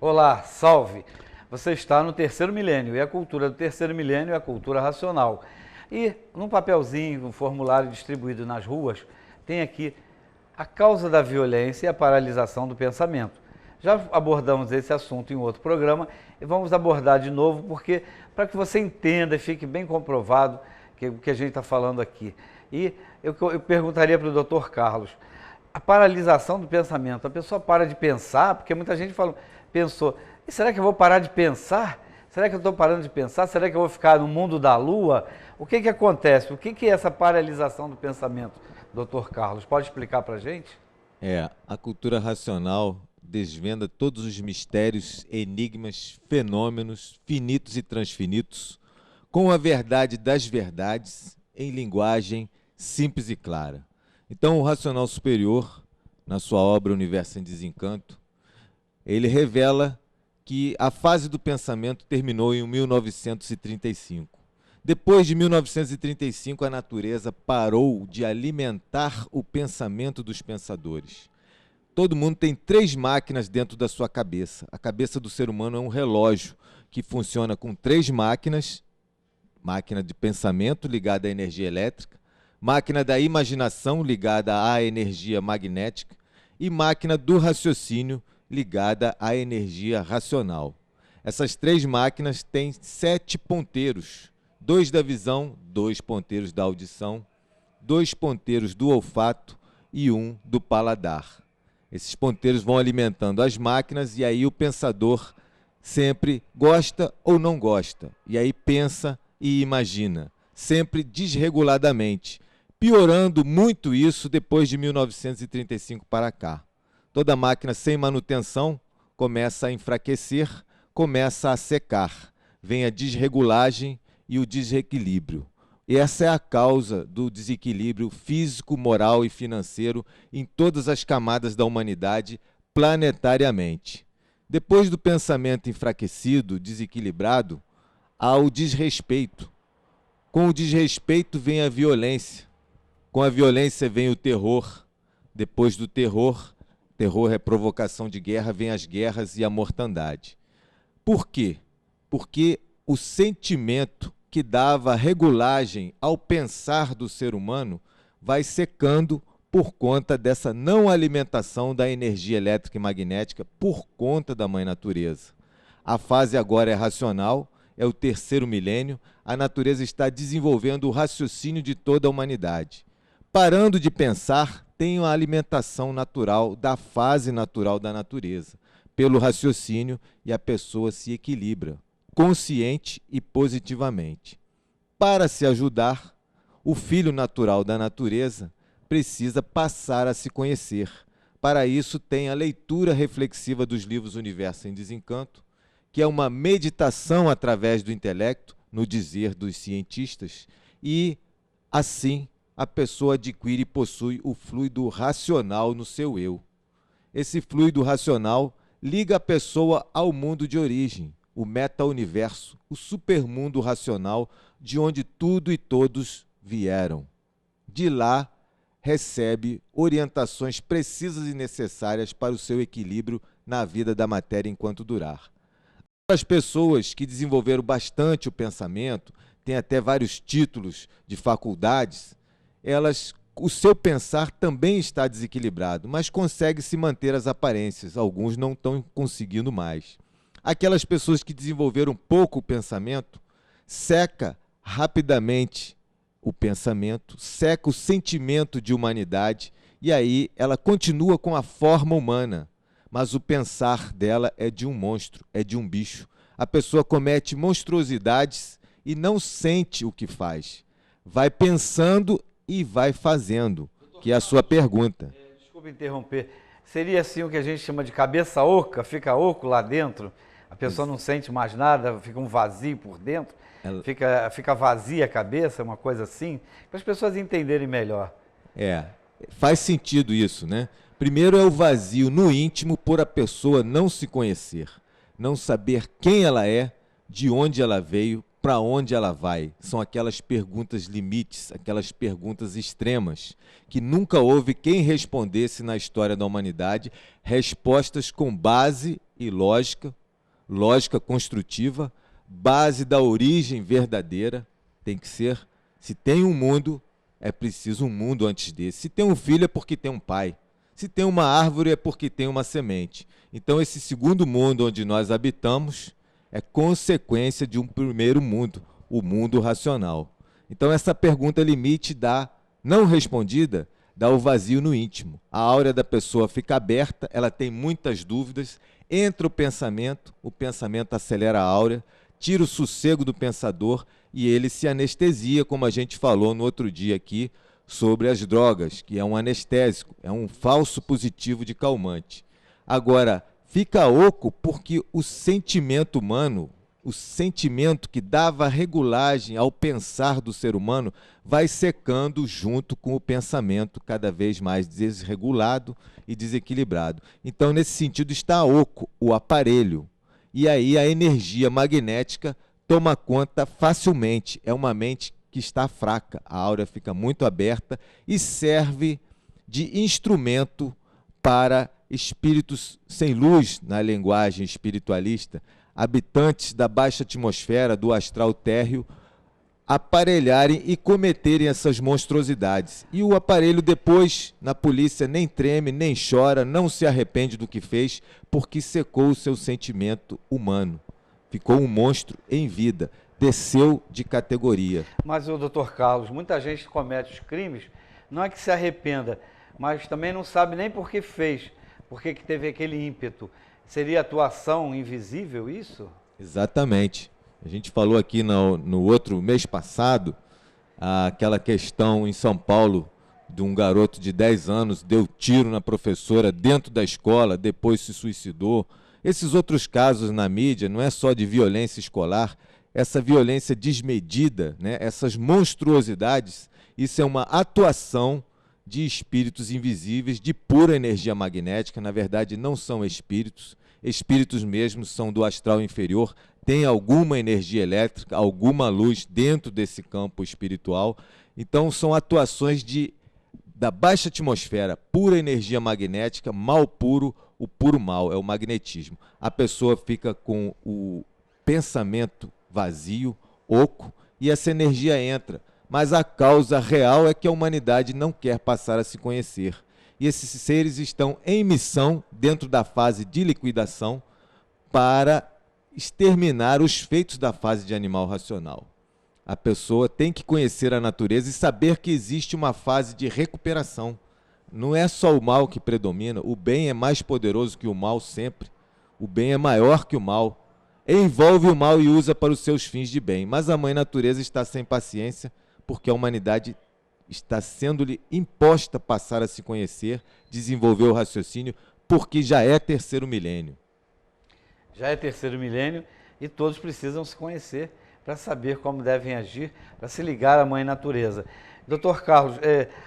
Olá, salve! Você está no terceiro milênio e a cultura do terceiro milênio é a cultura racional. E num papelzinho, um formulário distribuído nas ruas, tem aqui a causa da violência e a paralisação do pensamento. Já abordamos esse assunto em outro programa e vamos abordar de novo porque para que você entenda e fique bem comprovado o que a gente está falando aqui. E eu perguntaria para o Dr. Carlos, a paralisação do pensamento, a pessoa para de pensar, porque muita gente pensou, e será que eu vou parar de pensar? Será que eu estou parando de pensar? Será que eu vou ficar no mundo da lua? O que acontece? O que é essa paralisação do pensamento, Dr. Carlos? Pode explicar para a gente? A cultura racional desvenda todos os mistérios, enigmas, fenômenos, finitos e transfinitos, com a verdade das verdades, em linguagem simples e clara. Então, o racional superior, na sua obra Universo em Desencanto, ele revela que a fase do pensamento terminou em 1935. Depois de 1935, a natureza parou de alimentar o pensamento dos pensadores. Todo mundo tem 3 máquinas dentro da sua cabeça. A cabeça do ser humano é um relógio que funciona com 3 máquinas: máquina de pensamento ligada à energia elétrica, máquina da imaginação ligada à energia magnética e máquina do raciocínio ligada à energia racional. Essas 3 máquinas têm 7 ponteiros, 2 da visão, 2 ponteiros da audição, 2 ponteiros do olfato e 1 do paladar. Esses ponteiros vão alimentando as máquinas e aí o pensador sempre gosta ou não gosta, e aí pensa e imagina, sempre desreguladamente, piorando muito isso depois de 1935 para cá. Toda máquina sem manutenção começa a enfraquecer, começa a secar, vem a desregulagem e o desequilíbrio. E essa é a causa do desequilíbrio físico, moral e financeiro em todas as camadas da humanidade planetariamente. Depois do pensamento enfraquecido, desequilibrado, há o desrespeito. Com o desrespeito vem a violência. Com a violência vem o terror. Depois do terror, terror é provocação de guerra, vem as guerras e a mortandade. Por quê? Porque o sentimento que dava regulagem ao pensar do ser humano vai secando por conta dessa não alimentação da energia elétrica e magnética por conta da mãe natureza. A fase agora é racional, é o terceiro milênio, a natureza está desenvolvendo o raciocínio de toda a humanidade. Parando de pensar, tem a alimentação natural da fase natural da natureza, pelo raciocínio, e a pessoa se equilibra, consciente e positivamente. Para se ajudar, o filho natural da natureza precisa passar a se conhecer. Para isso, tem a leitura reflexiva dos livros Universo em Desencanto, que é uma meditação através do intelecto, no dizer dos cientistas, e, assim, a pessoa adquire e possui o fluido racional no seu eu. Esse fluido racional liga a pessoa ao mundo de origem, o meta-universo, o supermundo racional, de onde tudo e todos vieram. De lá, recebe orientações precisas e necessárias para o seu equilíbrio na vida da matéria enquanto durar. As pessoas que desenvolveram bastante o pensamento, têm até vários títulos de faculdades, o seu pensar também está desequilibrado, mas consegue se manter as aparências. Alguns não estão conseguindo mais. Aquelas pessoas que desenvolveram pouco o pensamento, seca rapidamente o pensamento, seca o sentimento de humanidade, e aí ela continua com a forma humana, mas o pensar dela é de um monstro, é de um bicho. A pessoa comete monstruosidades e não sente o que faz. Vai pensando e vai fazendo, que é a sua pergunta. Desculpa interromper. Seria assim o que a gente chama de cabeça oca? Fica oco lá dentro? A pessoa não sente mais nada, fica um vazio por dentro? Fica vazia a cabeça, uma coisa assim? Para as pessoas entenderem melhor. Faz sentido isso, né? Primeiro é o vazio no íntimo por a pessoa não se conhecer, não saber quem ela é, de onde ela veio, para onde ela vai. São aquelas perguntas limites, aquelas perguntas extremas, que nunca houve quem respondesse na história da humanidade respostas com base e lógica, lógica construtiva, base da origem verdadeira, tem que ser, se tem um mundo, é preciso um mundo antes desse. Se tem um filho é porque tem um pai. Se tem uma árvore é porque tem uma semente. Então esse segundo mundo onde nós habitamos é consequência de um primeiro mundo, o mundo racional. Então essa pergunta limite dá, não respondida, dá o vazio no íntimo. A áurea da pessoa fica aberta, ela tem muitas dúvidas, entra o pensamento acelera a áurea, tira o sossego do pensador e ele se anestesia, como a gente falou no outro dia aqui, sobre as drogas, que é um anestésico, é um falso positivo de calmante. Agora, fica oco porque o sentimento humano, o sentimento que dava regulagem ao pensar do ser humano, vai secando junto com o pensamento cada vez mais desregulado e desequilibrado. Então, nesse sentido, está oco o aparelho. E aí a energia magnética toma conta facilmente. É uma mente que está fraca, a áurea fica muito aberta e serve de instrumento para espíritos sem luz, na linguagem espiritualista, habitantes da baixa atmosfera, do astral térreo, aparelharem e cometerem essas monstruosidades. E o aparelho depois, na polícia, nem treme, nem chora, não se arrepende do que fez, porque secou o seu sentimento humano. Ficou um monstro em vida, desceu de categoria. Mas, o doutor Carlos, muita gente comete os crimes, não é que se arrependa, mas também não sabe nem por que fez, por que teve aquele ímpeto. Seria atuação invisível isso? Exatamente. A gente falou aqui no outro mês passado, aquela questão em São Paulo, de um garoto de 10 anos, deu tiro na professora dentro da escola, depois se suicidou. Esses outros casos na mídia, não é só de violência escolar, essa violência desmedida, né, essas monstruosidades, isso é uma atuação de espíritos invisíveis, de pura energia magnética. Na verdade, não são espíritos, espíritos mesmos são do astral inferior, tem alguma energia elétrica, alguma luz dentro desse campo espiritual. Então, são atuações da baixa atmosfera, pura energia magnética, mal puro, o puro mal, é o magnetismo. A pessoa fica com o pensamento vazio, oco, e essa energia entra. Mas a causa real é que a humanidade não quer passar a se conhecer. E esses seres estão em missão, dentro da fase de liquidação, para exterminar os feitos da fase de animal racional. A pessoa tem que conhecer a natureza e saber que existe uma fase de recuperação. Não é só o mal que predomina, o bem é mais poderoso que o mal sempre. O bem é maior que o mal. Envolve o mal e usa para os seus fins de bem. Mas a mãe natureza está sem paciência, porque a humanidade está sendo-lhe imposta passar a se conhecer, desenvolver o raciocínio, porque já é terceiro milênio. Já é terceiro milênio e todos precisam se conhecer para saber como devem agir, para se ligar à mãe natureza. Doutor Carlos,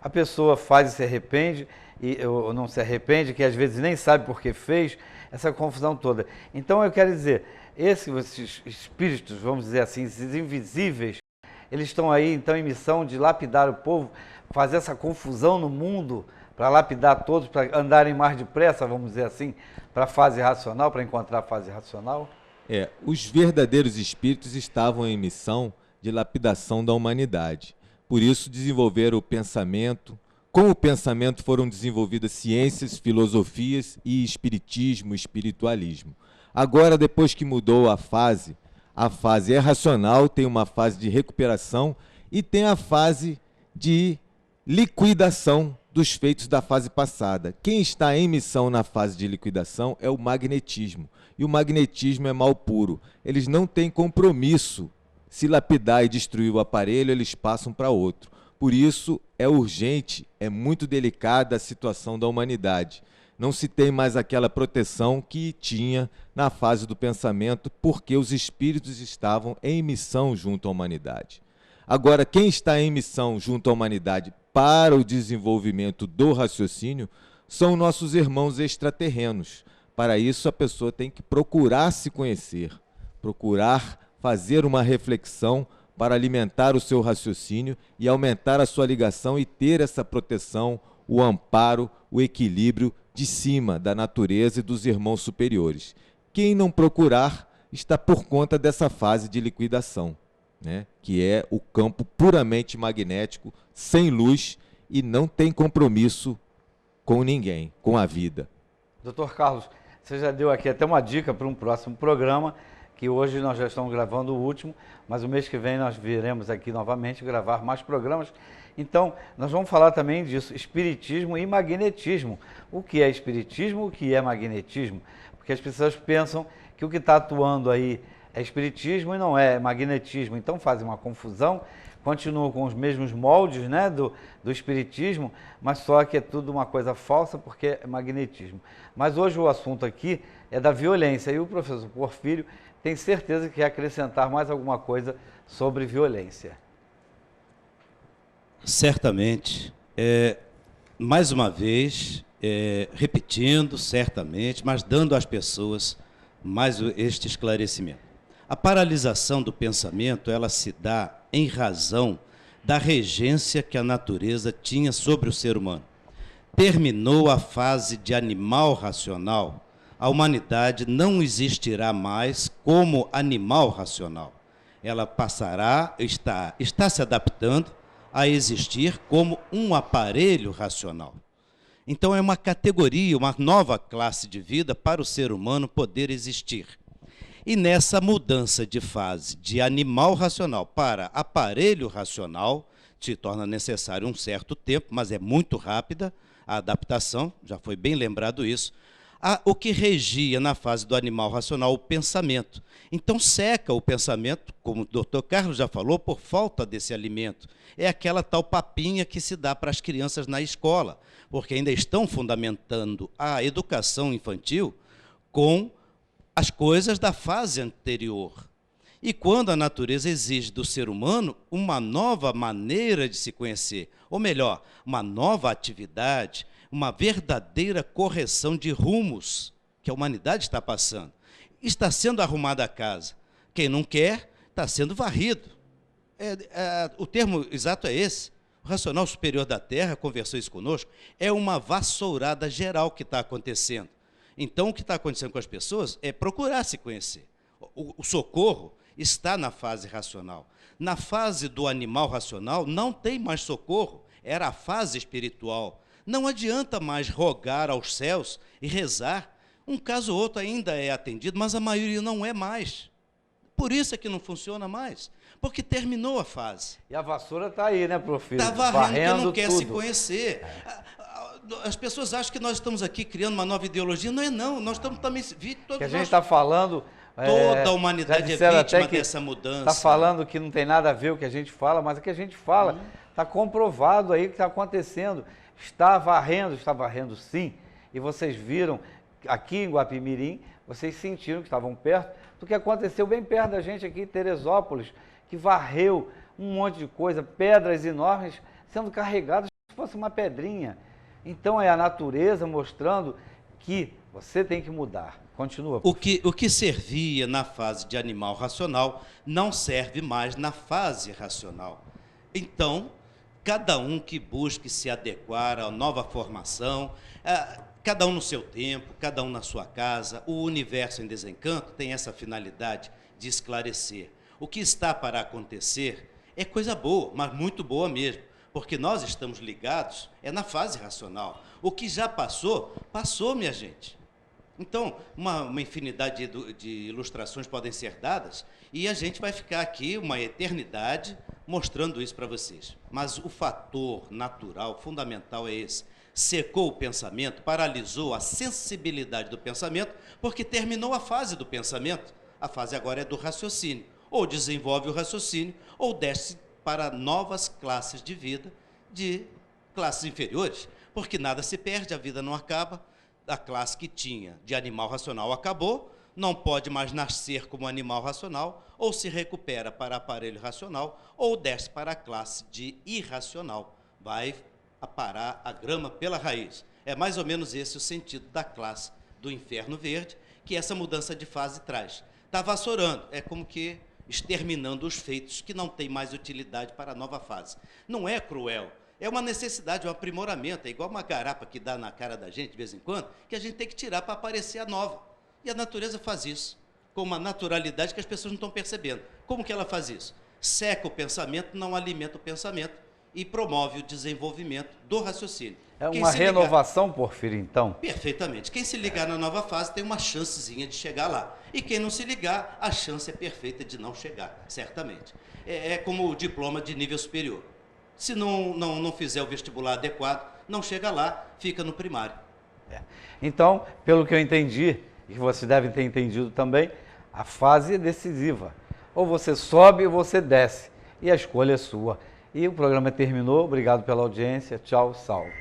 a pessoa faz e se arrepende, ou não se arrepende, que às vezes nem sabe por que fez, essa confusão toda. Então eu quero dizer, esses espíritos, vamos dizer assim, esses invisíveis, eles estão aí então em missão de lapidar o povo, fazer essa confusão no mundo, para lapidar todos, para andarem mais depressa, vamos dizer assim, para a fase racional, para encontrar a fase racional? Os verdadeiros espíritos estavam em missão de lapidação da humanidade. Por isso desenvolveram o pensamento. Com o pensamento foram desenvolvidas ciências, filosofias e espiritismo, espiritualismo. Agora, depois que mudou a fase é racional, tem uma fase de recuperação e tem a fase de liquidação dos feitos da fase passada. Quem está em missão na fase de liquidação é o magnetismo. E o magnetismo é mal puro. Eles não têm compromisso. Se lapidar e destruir o aparelho, eles passam para outro. Por isso, é urgente, é muito delicada a situação da humanidade. Não se tem mais aquela proteção que tinha na fase do pensamento, porque os espíritos estavam em missão junto à humanidade. Agora, quem está em missão junto à humanidade para o desenvolvimento do raciocínio são nossos irmãos extraterrenos. Para isso, a pessoa tem que procurar se conhecer, procurar fazer uma reflexão para alimentar o seu raciocínio e aumentar a sua ligação e ter essa proteção, o amparo, o equilíbrio de cima da natureza e dos irmãos superiores. Quem não procurar está por conta dessa fase de liquidação, né? Que é o campo puramente magnético, sem luz e não tem compromisso com ninguém, com a vida. Doutor Carlos, você já deu aqui até uma dica para um próximo programa, que hoje nós já estamos gravando o último, mas o mês que vem nós viremos aqui novamente gravar mais programas. Então, nós vamos falar também disso, espiritismo e magnetismo. O que é espiritismo, o que é magnetismo? Porque as pessoas pensam que o que está atuando aí é espiritismo e não é magnetismo. Então fazem uma confusão, continuam com os mesmos moldes, né, do espiritismo, mas só que é tudo uma coisa falsa porque é magnetismo. Mas hoje o assunto aqui é da violência e o professor Porfírio tem certeza que quer acrescentar mais alguma coisa sobre violência. Certamente. Mais uma vez, repetindo, certamente, mas dando às pessoas mais este esclarecimento. A paralisação do pensamento, ela se dá em razão da regência que a natureza tinha sobre o ser humano. Terminou a fase de animal racional, a humanidade não existirá mais como animal racional. Ela passará, está se adaptando a existir como um aparelho racional. Então é uma categoria, uma nova classe de vida para o ser humano poder existir. E nessa mudança de fase de animal racional para aparelho racional, se torna necessário um certo tempo, mas é muito rápida a adaptação, já foi bem lembrado isso. O que regia na fase do animal racional, o pensamento. Então seca o pensamento, como o doutor Carlos já falou, por falta desse alimento. É aquela tal papinha que se dá para as crianças na escola, porque ainda estão fundamentando a educação infantil com as coisas da fase anterior. E quando a natureza exige do ser humano uma nova maneira de se conhecer, ou melhor, uma nova atividade, uma verdadeira correção de rumos que a humanidade está passando. Está sendo arrumada a casa. Quem não quer, está sendo varrido. O termo exato é esse. O racional superior da Terra conversou isso conosco. É uma vassourada geral que está acontecendo. Então, o que está acontecendo com as pessoas é procurar se conhecer. O socorro está na fase racional. Na fase do animal racional, não tem mais socorro. Era a fase espiritual. Não adianta mais rogar aos céus e rezar. Um caso ou outro ainda é atendido, mas a maioria não é mais. Por isso é que não funciona mais, porque terminou a fase. E a vassoura está aí, né, professor? Está varrendo quem não quer se conhecer. As pessoas acham que nós estamos aqui criando uma nova ideologia. Não é não, nós estamos também... Que a gente está falando... Toda a humanidade é vítima dessa mudança. Está falando que não tem nada a ver o que a gente fala, mas o que a gente fala está comprovado aí que está acontecendo. Está varrendo sim. E vocês viram, aqui em Guapimirim, vocês sentiram que estavam perto do que aconteceu bem perto da gente aqui em Teresópolis, que varreu um monte de coisa, pedras enormes sendo carregadas como se fosse uma pedrinha. Então é a natureza mostrando que você tem que mudar. Continua. O que servia na fase de animal racional não serve mais na fase racional. Então, cada um que busque se adequar à nova formação, cada um no seu tempo, cada um na sua casa, o universo em desencanto tem essa finalidade de esclarecer. O que está para acontecer é coisa boa, mas muito boa mesmo, porque nós estamos ligados, na fase racional. O que já passou, passou, minha gente. Então, uma infinidade de ilustrações podem ser dadas e a gente vai ficar aqui uma eternidade mostrando isso para vocês. Mas o fator natural, fundamental é esse. Secou o pensamento, paralisou a sensibilidade do pensamento, porque terminou a fase do pensamento. A fase agora é do raciocínio. Ou desenvolve o raciocínio, ou desce para novas classes de vida, de classes inferiores. Porque nada se perde, a vida não acaba. A classe que tinha de animal racional acabou, não pode mais nascer como animal racional, ou se recupera para aparelho racional, ou desce para a classe de irracional. Vai aparar a grama pela raiz. É mais ou menos esse o sentido da classe do inferno verde, que essa mudança de fase traz. Está vassourando, é como que exterminando os feitos que não têm mais utilidade para a nova fase. Não é cruel. É uma necessidade, um aprimoramento, é igual uma garapa que dá na cara da gente de vez em quando, que a gente tem que tirar para aparecer a nova. E a natureza faz isso, com uma naturalidade que as pessoas não estão percebendo. Como que ela faz isso? Seca o pensamento, não alimenta o pensamento e promove o desenvolvimento do raciocínio. É uma renovação, Porfírio, então? Perfeitamente. Quem se ligar na nova fase tem uma chancezinha de chegar lá. E quem não se ligar, a chance é perfeita de não chegar, certamente. É como o diploma de nível superior. Se não fizer o vestibular adequado, não chega lá, fica no primário. Então, pelo que eu entendi, e que vocês devem ter entendido também, a fase é decisiva. Ou você sobe ou você desce. E a escolha é sua. E o programa terminou. Obrigado pela audiência. Tchau, salve.